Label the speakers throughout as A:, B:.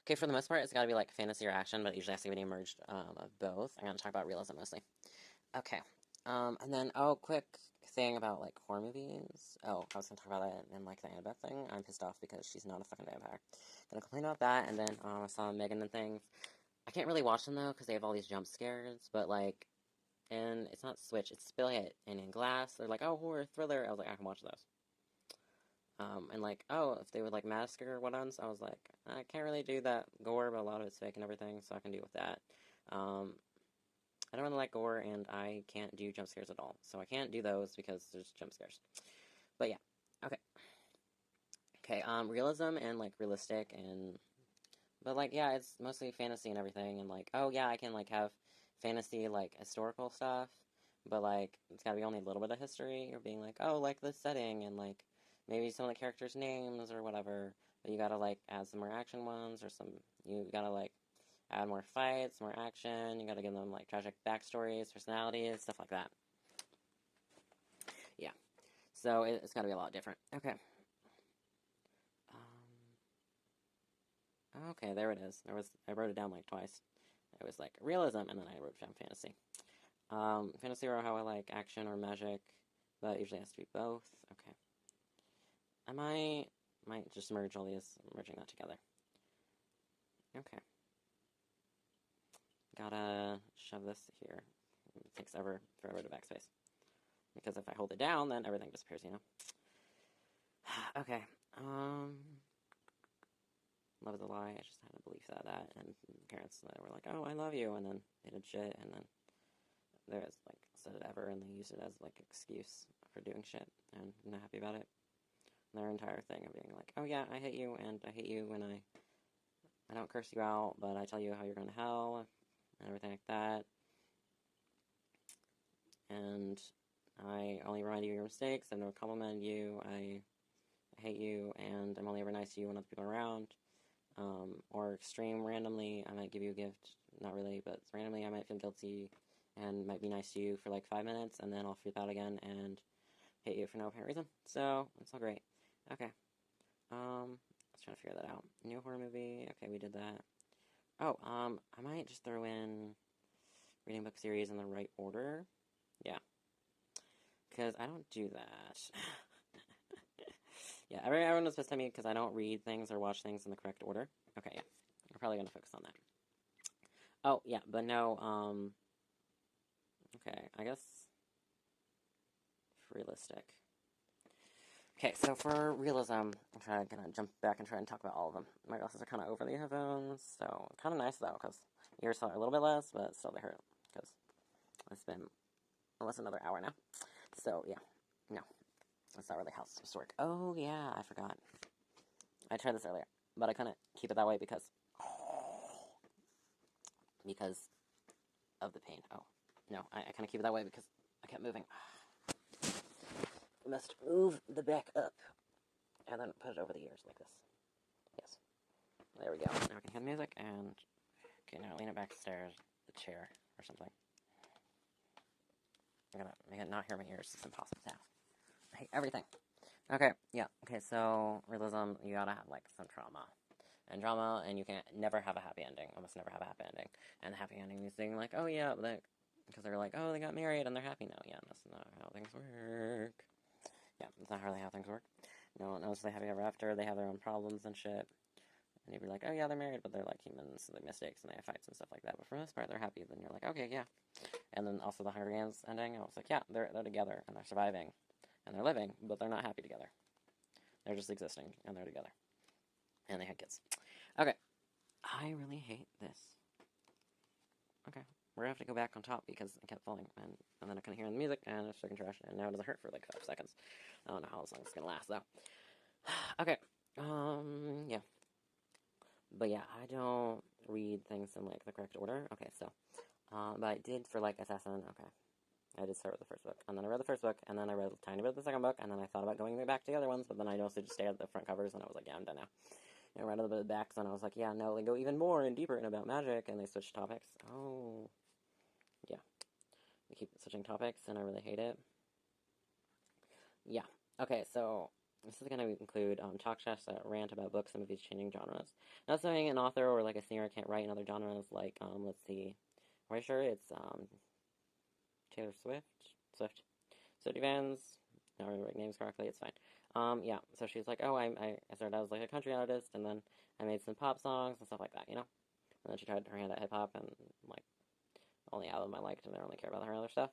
A: Okay, for the most part, it's gotta be like fantasy or action, but it usually has to be a merged of both. I'm gonna talk about realism mostly. Okay. And then, oh, quick thing about, like, horror movies. Oh, I was gonna talk about that and, like, the Annabelle thing. I'm pissed off because she's not a fucking vampire. Gonna complain about that, and then, I saw Megan and things. I can't really watch them, though, because they have all these jump scares, but, like, and it's not Switch, it's Spillet, and in Glass, they're like, oh, horror, thriller. I was like, I can watch those. And, like, oh, if they would, like, massacre ones, I was like, I can't really do that gore, but a lot of it's fake and everything, so I can deal with that. I don't really like gore, and I can't do jump scares at all. So I can't do those because there's jump scares. But yeah, okay. Okay, realism and, like, realistic and... But, like, yeah, it's mostly fantasy and everything, and, like, oh, yeah, I can, like, have fantasy, like, historical stuff, but, like, it's gotta be only a little bit of history, or being like, oh, like, the setting, and, like, maybe some of the characters' names, or whatever, but you gotta, like, add some more action ones, or you gotta, like, add more fights, more action, you gotta give them, like, tragic backstories, personalities, stuff like that. Yeah. So, it's gotta be a lot different. Okay. Okay, there it is. I wrote it down, like, twice. It was, like, realism, and then I wrote down fantasy. Fantasy or how I like action or magic, but it usually has to be both. Okay. I might just merge all these, merging that together. Okay. Gotta shove this here. It takes forever to backspace. Because if I hold it down, then everything disappears, you know? Okay. Love is a lie. I just had a belief that, and parents that were like, oh, I love you, and then they did shit, and then there was, like, said it ever, and they used it as, like, excuse for doing shit, and I'm not happy about it. And their entire thing of being like, oh yeah, I hate you, and I hate you when I don't curse you out, but I tell you how you're going to hell, and everything like that. And I only remind you of your mistakes, I've never complimented you, I hate you, and I'm only ever nice to you when other people are around. Or extreme randomly, I might give you a gift, not really, but randomly I might feel guilty and might be nice to you for like 5 minutes, and then I'll flip out again and hate you for no apparent reason. So, it's all great. Okay. Let's try to figure that out. New horror movie, okay, we did that. Oh, I might just throw in reading book series in the right order. Yeah. Because I don't do that. Yeah, everyone was pissed at me because I don't read things or watch things in the correct order. Okay, yeah. We're probably going to focus on that. Oh, yeah, but no, okay, I guess realistic. Okay, so for realism, I'm trying to jump back and try and talk about all of them. My glasses are kind of over the headphones, so kind of nice, though, because ears are a little bit less, but still they hurt, because it's been almost another hour now. So, yeah, no. That's not really how it's supposed to work. Oh, yeah, I forgot. I tried this earlier, but I couldn't keep it that way because of the pain. Oh, no, I couldn't keep it that way because I kept moving. We must move the back up and then put it over the ears like this. Yes. There we go. Now we can hear the music and okay, now lean it back stairs, the chair or something. I'm gonna make it not hear my ears. It's impossible to have. I hate everything. Okay, yeah. Okay, so realism, you gotta have like some trauma. And drama, and you can never have a happy ending. Almost never have a happy ending. And the happy ending is saying like, oh yeah, because they're like, oh, they got married and they're happy now. Yeah, that's not how things work. Yeah, that's not really how things work. No one knows they happy ever after. They have their own problems and shit. And you'd be like, oh yeah, they're married, but they're like humans, so they make mistakes and they have fights and stuff like that. But for the most part, they're happy. Then you're like, okay, yeah. And then also the Hunger Games ending, I was like, yeah, they're together and they're surviving and they're living, but they're not happy together. They're just existing and they're together. And they had kids. Okay. I really hate this. Okay. We're gonna have to go back on top because I kept falling, and then I couldn't hear the music, and it's freaking trash, and now it doesn't hurt for like 5 seconds. I don't know how long it's gonna last, though. Okay. Yeah. But yeah, I don't read things in, like, the correct order. Okay, so, but I did for, like, Assassin, okay. I did start with the first book, and then I read the first book, and then I read a tiny bit of the second book, and then I thought about going back to the other ones, but then I also just stayed at the front covers, and I was like, yeah, I'm done now. And I read a little bit of the backs, and I was like, yeah, no, they go even more and deeper in about magic, and they switch topics. Oh, yeah. They keep switching topics, and I really hate it. Yeah. Okay, so, This is going to include talk shows that rant about books and movies changing genres. Not saying an author or like a singer can't write in other genres, like, let's see, are you sure it's Taylor Swift? Sody Vans, not remembering names correctly, it's fine. Yeah, so she's like, oh, I started out as like a country artist, and then I made some pop songs and stuff like that, you know? And then she tried her hand at hip-hop, and like, only album I liked, and I don't really care about her other stuff.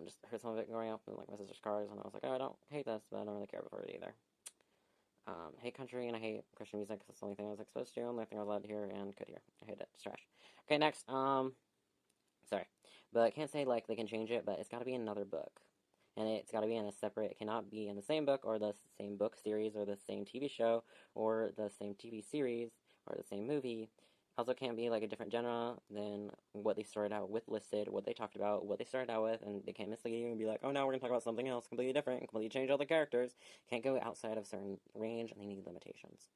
A: Just heard some of it growing up in like my sister's cars, and I was like, oh, I don't hate this, but I don't really care for it either. Hate country and I hate Christian music because it's the only thing I was exposed to, only thing I was allowed to hear and could hear. I hate it. It's trash. Okay, next. Sorry, but I can't say like they can change it, but it's got to be in another book, and it's got to be in a separate. It cannot be in the same book or the same book series or the same TV show or the same TV series or the same movie. Also can't be like a different genre than what they started out with listed, what they talked about, what they started out with, and they can't mislead you and be like, oh no, we're going to talk about something else completely different, completely change all the characters. Can't go outside of a certain range, and they need limitations.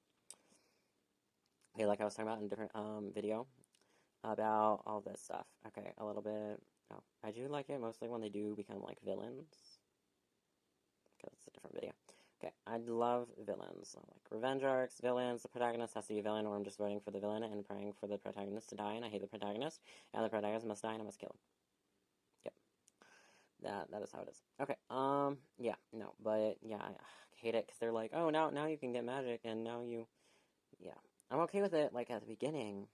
A: Okay, like I was talking about in a different video about all this stuff. Okay, a little bit. Oh, I do like it mostly when they do become like villains. Okay, that's a different video. Okay, I love villains. Like revenge arcs, villains, the protagonist has to be a villain, or I'm just voting for the villain and praying for the protagonist to die, and I hate the protagonist, and the protagonist must die, and I must kill him. Yep. That is how it is. Okay, yeah, no, but, yeah, I hate it, because they're like, oh, now you can get magic, and now you, yeah. I'm okay with it, like, at the beginning,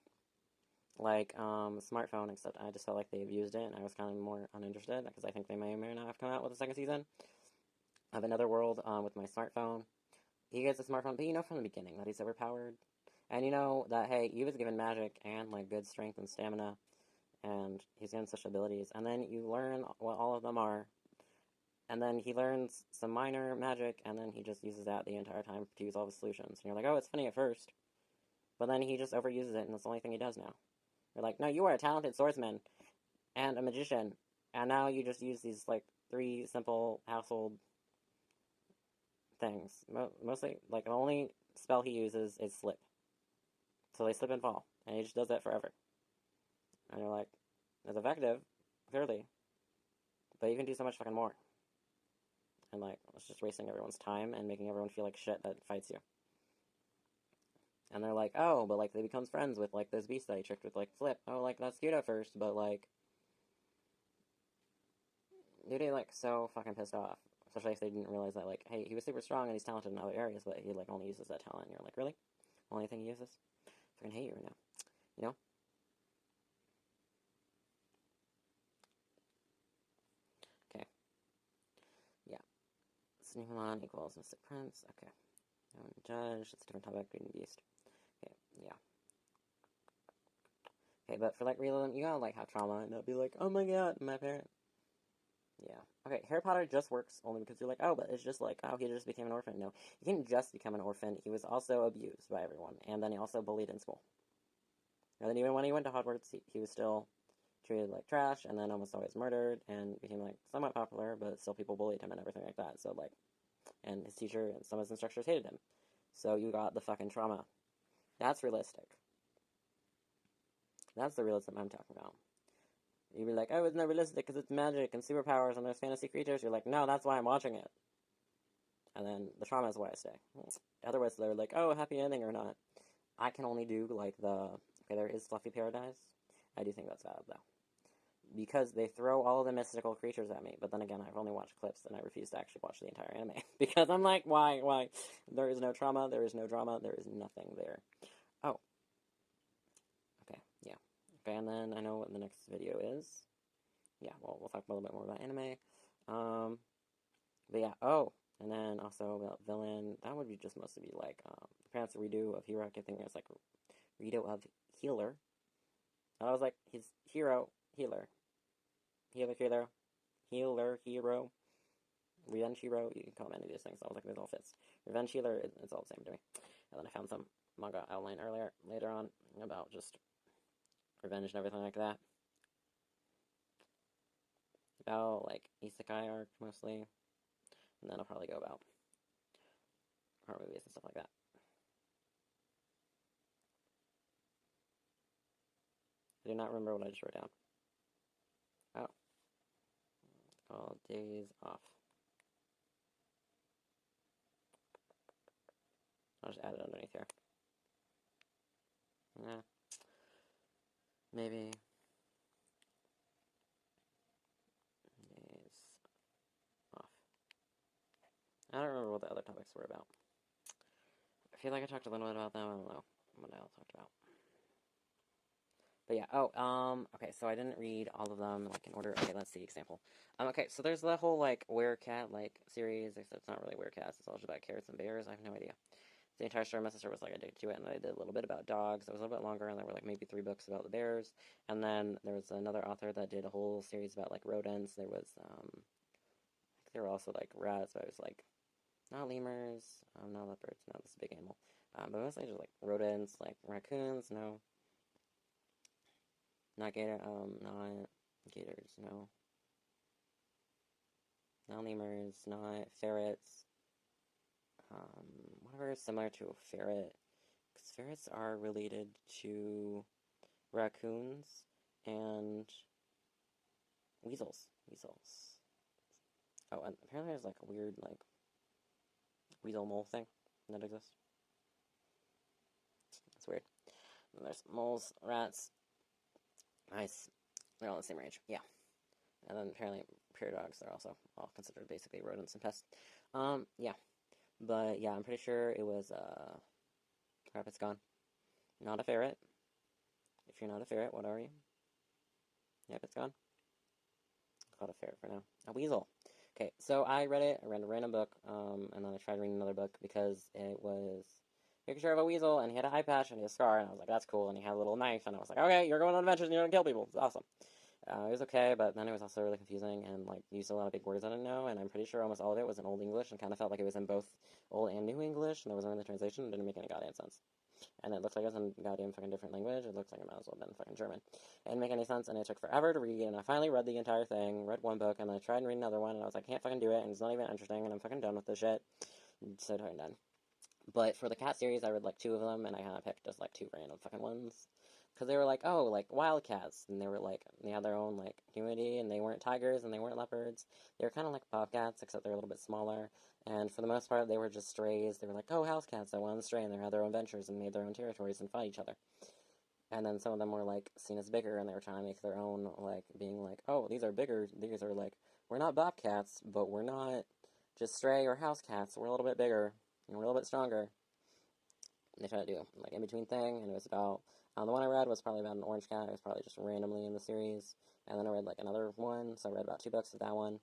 A: like, smartphone, except I just felt like they abused it, and I was kind of more uninterested, because I think they may or may not have come out with a second season of Another World, with my smartphone. He gets a smartphone, but you know from the beginning that he's overpowered. And you know that, hey, he was given magic and, like, good strength and stamina, and he's given such abilities. And then you learn what all of them are. And then he learns some minor magic, and then he just uses that the entire time to use all the solutions. And you're like, oh, it's funny at first. But then he just overuses it, and that's the only thing he does now. You're like, no, you are a talented swordsman and a magician, and now you just use these, like, 3 simple household things. Mostly, like, the only spell he uses is slip. So they slip and fall, and he just does that forever. And you're like, it's effective, clearly, but you can do so much fucking more. And, like, it's just wasting everyone's time and making everyone feel like shit that fights you. And they're like, oh, but, like, they become friends with, like, this beast that he tricked with, like, Flip. Oh, like, that's cute at first, but, like, dude, like, so fucking pissed off. Especially if they didn't realize that, like, hey, he was super strong and he's talented in other areas, but he, like, only uses that talent. And you're like, really? Only thing he uses? I fucking hate you right now. You know? Okay. Yeah. Sneakamon equals Mystic Prince. Okay. Judge. It's a different topic. Beauty and Beast. Okay. Yeah. Okay, but for, like, realism, you gotta, like, have trauma and not be like, oh my god, my parent. Yeah. Okay, Harry Potter just works only because you're like, oh, but it's just like, oh, he just became an orphan. No, he didn't just become an orphan. He was also abused by everyone, and then he also bullied in school. And then even when he went to Hogwarts, he was still treated like trash, and then almost always murdered, and became, like, somewhat popular, but still people bullied him and everything like that. So, like, and his teacher and some of his instructors hated him. So you got the fucking trauma. That's realistic. That's the realism I'm talking about. You'd be like, oh, it's not realistic because it's magic and superpowers and there's fantasy creatures. You're like, no, that's why I'm watching it. And then the trauma is why I stay. Otherwise, they're like, oh, happy ending or not. I can only do, like, okay, there is Fluffy Paradise. I do think that's valid, though. Because they throw all the mystical creatures at me. But then again, I've only watched clips and I refuse to actually watch the entire anime. Because I'm like, why? There is no trauma, there is no drama, there is nothing there. Oh. Okay, yeah. Okay, and then I know what the next video is. Yeah, well, we'll talk a little bit more about anime. But yeah, oh, and then also about villain. That would be just mostly be like, perhaps a redo of Hero. I kept thinking it's like redo of Healer. I was like, he's Hero, Healer. Healer, Hero. Revenge Hero. You can call him any of these things. I was like, this all fits. Revenge Healer, it's all the same to me. And then I found some manga outline later on about just revenge and everything like that. About, like, isekai arc, mostly. And then I'll probably go about horror movies and stuff like that. I do not remember what I just wrote down. Oh. It's called Days Off. I'll just add it underneath here. Yeah. Maybe. Days off. I don't remember what the other topics were about. I feel like I talked a little bit about them. I don't know what else I talked about. But yeah, okay, so I didn't read all of them, like, in order. Okay, let's see, example. Okay, so there's the whole, like, Werecat, like, series, except it's not really Werecats, it's all just about carrots and bears, I have no idea. The entire story, my sister was, like, addicted to it, and I did a little bit about dogs. It was a little bit longer, and there were, like, maybe 3 books about the bears, and then there was another author that did a whole series about, like, rodents. There was, I think there were also, like, rats, but it was, like, not lemurs, not leopards, no, this is a big animal, but mostly just, like, rodents, like, raccoons, no. Not gator, not gators, no. Not lemurs, not ferrets. Whatever is similar to a ferret. Because ferrets are related to raccoons and weasels. Oh, and apparently there's, like, a weird, like, weasel mole thing that exists. It's weird. And there's moles, rats, mice. They're all in the same range. Yeah. And then apparently prairie dogs are also all considered basically rodents and pests. Yeah. But yeah, I'm pretty sure it was, crap, it's gone. Not a ferret. If you're not a ferret, what are you? Yep, it's gone. I'll call it a ferret for now. A weasel. Okay, so I read it. I read a random book, and then I tried reading another book because it was a picture of a weasel, and he had a eye patch, and he had a scar, and I was like, that's cool, and he had a little knife, and I was like, okay, you're going on adventures, and you're gonna kill people. It's awesome. It was okay, but then it was also really confusing, and, like, used a lot of big words I didn't know, and I'm pretty sure almost all of it was in Old English, and kind of felt like it was in both Old and New English, and there wasn't really translation. It didn't make any goddamn sense. And it looked like it was in a goddamn fucking different language. It looked like it might as well have been fucking German. It didn't make any sense, and it took forever to read, and I finally read the entire thing, read one book, and then I tried and read another one, and I was like, I can't fucking do it, and it's not even interesting, and I'm fucking done with this shit. So fucking done. But for the cat series, I read, like, 2 of them, and I kind of picked just, like, 2 random fucking ones. Because they were like, oh, like, wildcats, and they were, like, they had their own, like, humanity, and they weren't tigers, and they weren't leopards. They were kind of like bobcats, except they were a little bit smaller, and for the most part, they were just strays. They were like, oh, house cats that went on the stray, and they had their own ventures, and made their own territories, and fought each other. And then some of them were, like, seen as bigger, and they were trying to make their own, like, being like, oh, these are bigger, these are, like, we're not bobcats, but we're not just stray or house cats, we're a little bit bigger, and we're a little bit stronger. And they tried to do, like, in-between thing, and it was about, the one I read was probably about an orange cat. It was probably just randomly in the series, and then I read, like, another one, so I read about 2 books of that one.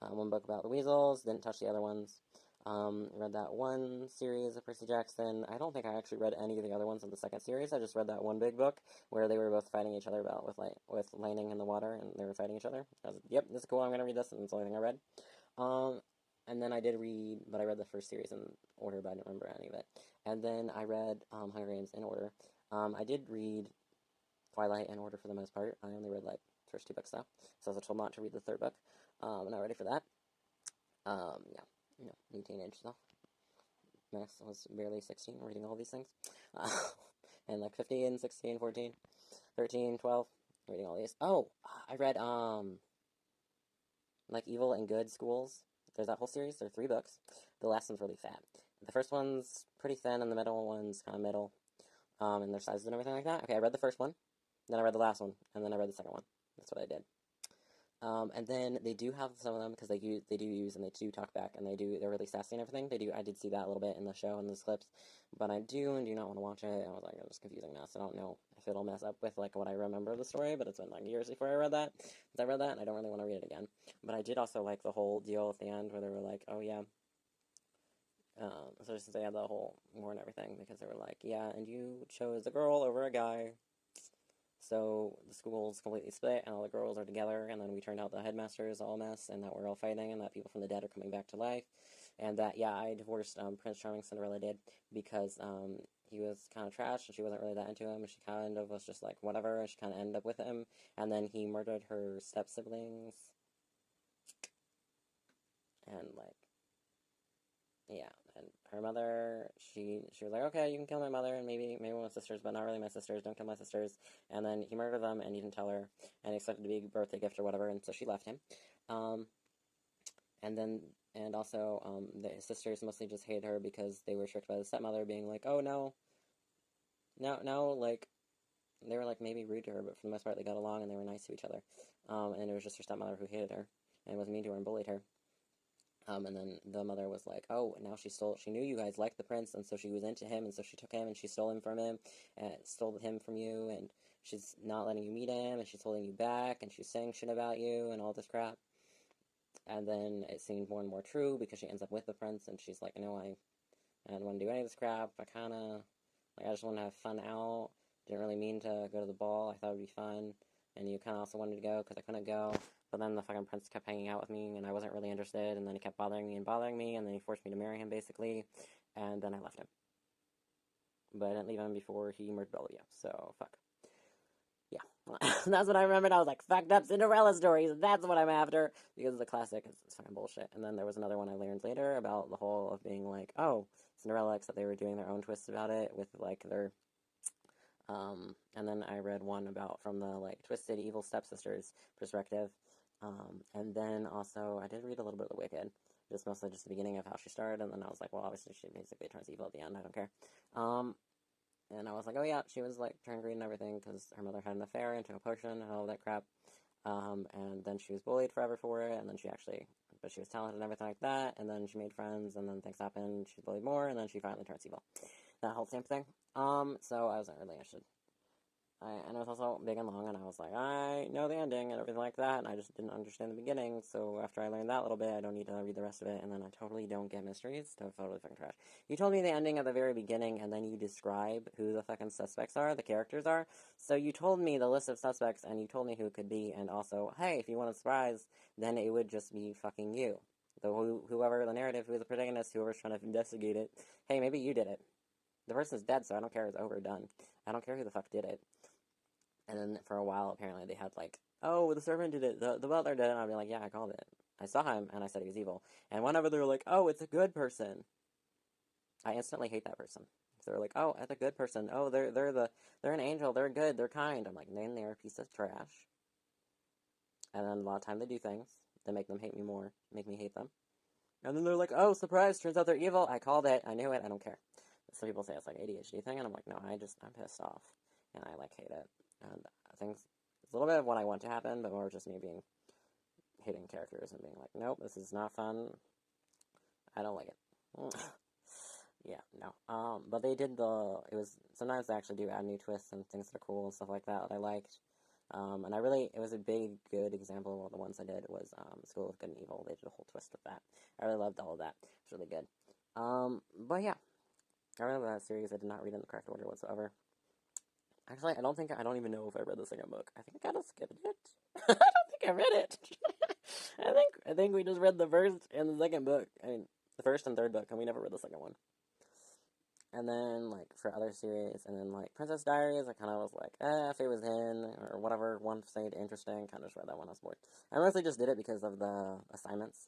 A: One book about the weasels, didn't touch the other ones. Read that one series of Percy Jackson. I don't think I actually read any of the other ones in the second series. I just read that one big book where they were both fighting each other about with landing in the water, and they were fighting each other. I was like, yep, this is cool, I'm gonna read this, and it's the only thing I read. And then I did read, but I read the first series in order, but I don't remember any of it. And then I read Hunger Games in order. I did read Twilight in order for the most part. I only read, like, the first 2 books, though. So I was told not to read the 3rd book. I'm not ready for that. Yeah, new teenage stuff. Max was barely 16 reading all these things. And, like, 15, 16, 14, 13, 12, reading all these. Oh, I read, like, Evil and Good Schools. There's that whole series. There are 3 books. The last one's really fat. The first one's pretty thin, and the middle one's kind of middle. And their sizes and everything like that. Okay, I read the first one, then I read the last one, and then I read the second one. That's what I did. And then they do have some of them, because they do use, and they do talk back, and they're really sassy and everything. I did see that a little bit in the show and those clips, but I do and do not want to watch it. I was like, it was confusing mess. I don't know if it'll mess up with, like, what I remember of the story, but it's been, like, years before I read that. And I don't really want to read it again. But I did also like the whole deal at the end where they were like, oh yeah, so since they had the whole war and everything, because they were like, yeah, and you chose a girl over a guy, so the school's completely split, and all the girls are together, and then we turned out the headmaster is all a mess, and that we're all fighting, and that people from the dead are coming back to life, and that, yeah, I divorced, Prince Charming, Cinderella did, because, he was kind of trash, and she wasn't really that into him, and she kind of was just like, whatever, and she kind of ended up with him, and then he murdered her step-siblings, and, like, yeah, and her mother, she was like, okay, you can kill my mother, and maybe one of my sisters, but not really my sisters, don't kill my sisters, and then he murdered them, and he didn't tell her, and he expected it to be a birthday gift or whatever, and so she left him, and then and also, the sisters mostly just hated her because they were tricked by the stepmother being like, oh, no, like, they were, like, maybe rude to her, but for the most part, they got along, and they were nice to each other, and it was just her stepmother who hated her, and was mean to her and bullied her. And then the mother was like, oh, now she knew you guys liked the prince, and so she was into him, and so she took him, and she stole him from him, and stole him from you, and she's not letting you meet him, and she's holding you back, and she's saying shit about you, and all this crap. And then it seemed more and more true, because she ends up with the prince, and she's like, no, I don't want to do any of this crap, I just want to have fun out, didn't really mean to go to the ball, I thought it would be fun, and you kind of also wanted to go, because I couldn't go. But then the fucking prince kept hanging out with me, and I wasn't really interested, and then he kept bothering me, and then he forced me to marry him, basically, and then I left him. But I didn't leave him before he murdered all of you, so fuck. Yeah. That's what I remembered. I was like, fucked up Cinderella stories, that's what I'm after, because the classic is fucking bullshit. And then there was another one I learned later about the whole of being like, oh, Cinderella, except they were doing their own twists about it, with, like, their... and then I read one about from the, like, twisted evil stepsisters perspective. And then also, I did read a little bit of The Wicked, just mostly just the beginning of how she started, and then I was like, well, obviously she basically turns evil at the end, I don't care. And I was like, oh yeah, she was, like, turned green and everything, because her mother had an affair and took a potion and all that crap, and then she was bullied forever for it, and then but she was talented and everything like that, and then she made friends, and then things happened, she was bullied more, and then she finally turns evil. That whole same thing. So I wasn't really interested. And it was also big and long, and I was like, I know the ending and everything like that, and I just didn't understand the beginning, so after I learned that little bit, I don't need to read the rest of it, and then I totally don't get mysteries, so totally fucking trash. You told me the ending at the very beginning, and then you describe who the fucking suspects are, the characters are, so you told me the list of suspects, and you told me who it could be, and also, hey, if you want a surprise, then it would just be fucking you. Whoever the narrative, who the protagonist, whoever's trying to investigate it, hey, maybe you did it. The person's dead, so I don't care, it's overdone. I don't care who the fuck did it. And then for a while, apparently, they had, like, oh, the servant did it, the butler did it, and I'd be like, yeah, I called it. I saw him, and I said he was evil. And whenever they were like, oh, it's a good person, I instantly hate that person. So they're like, oh, it's a good person, oh, they're an angel, they're good, they're kind. I'm like, then they're a piece of trash. And then a lot of time they do things that make them hate me more, make me hate them. And then they're like, oh, surprise, turns out they're evil, I called it, I knew it, I don't care. Some people say it's like ADHD thing, and I'm like, no, I'm pissed off, and I, like, hate it. And I think it's a little bit of what I want to happen, but more just me hating characters and being like, nope, this is not fun. I don't like it. Yeah, no. But they did sometimes they actually do add new twists and things that are cool and stuff like that I liked. And it was a big, good example of all the ones I did was, School of Good and Evil. They did a whole twist with that. I really loved all of that. It's really good. But yeah. I remember that series. I did not read it in the correct order whatsoever. Actually, I don't even know if I read the second book. I think I kind of skipped it. I don't think I read it. I think we just read the first and the second book. I mean, the first and third book, and we never read the second one. And then, like, for other series, and then, like, Princess Diaries, I kind of was like, if it was in, or whatever, one stayed interesting, kind of just read that one, I was bored. I mostly just did it because of the assignments,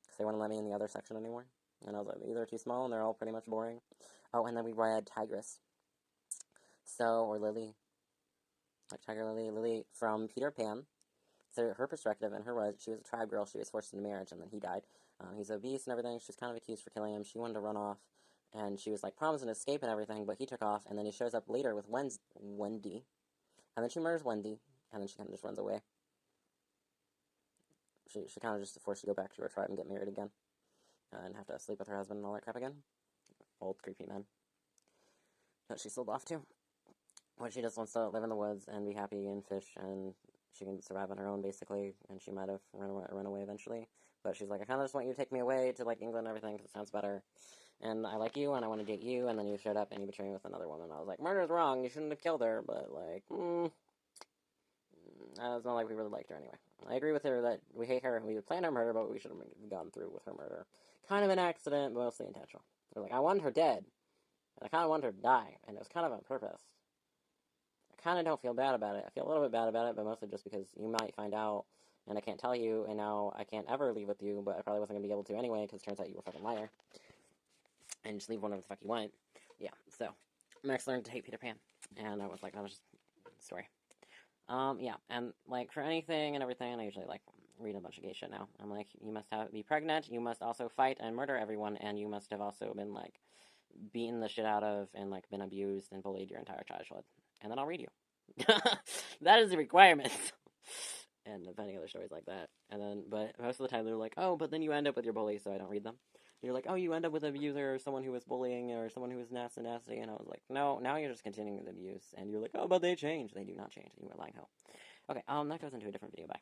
A: because they wouldn't let me in the other section anymore. And I was like, these are too small, and they're all pretty much boring. Oh, and then we read Tigress. Or Lily, like Tiger Lily from Peter Pan. So her perspective and her was, she was a tribe girl, she was forced into marriage, and then he died. He's obese and everything, she was kind of accused for killing him, she wanted to run off, and she was like promising to escape and everything, but he took off, and then he shows up later with Wendy, and then she murders Wendy, and then she kind of just runs away. She kind of just forced to go back to her tribe and get married again, and have to sleep with her husband and all that crap again. Old creepy men. But she sold off too. But she just wants to live in the woods and be happy and fish, and she can survive on her own, basically, and she might have run away eventually. But she's like, I kind of just want you to take me away to, like, England and everything, because it sounds better. And I like you, and I want to date you, and then you showed up, and you betrayed me with another woman. I was like, murder's wrong, you shouldn't have killed her, but, like, it's not like we really liked her anyway. I agree with her that we hate her, and we would plan her murder, but we should have gone through with her murder. Kind of an accident, but mostly intentional. They're like, I wanted her dead, and I kind of wanted her to die, and it was kind of on purpose. I kind of don't feel bad about it. I feel a little bit bad about it, but mostly just because you might find out, and I can't tell you, and now I can't ever leave with you, but I probably wasn't going to be able to anyway, because it turns out you were a fucking liar. And just leave whenever the fuck you want. Yeah, so, Max learned to hate Peter Pan, and I was like, that was just a story. Yeah, and, like, for anything and everything, I usually, like, read a bunch of gay shit now. I'm like, you must be pregnant, you must also fight and murder everyone, and you must have also been, like, beaten the shit out of and, like, been abused and bullied your entire childhood. And then I'll read you. That is the requirement. And finding other stories like that. And then, but most of the time they're like, oh, but then you end up with your bully, so I don't read them. You're like, oh, you end up with an abuser, or someone who was bullying, or someone who was nasty, and I was like, no, now you're just continuing the abuse, and you're like, oh, but they change. They do not change, you are lying hell. Okay, that goes into a different video, bye.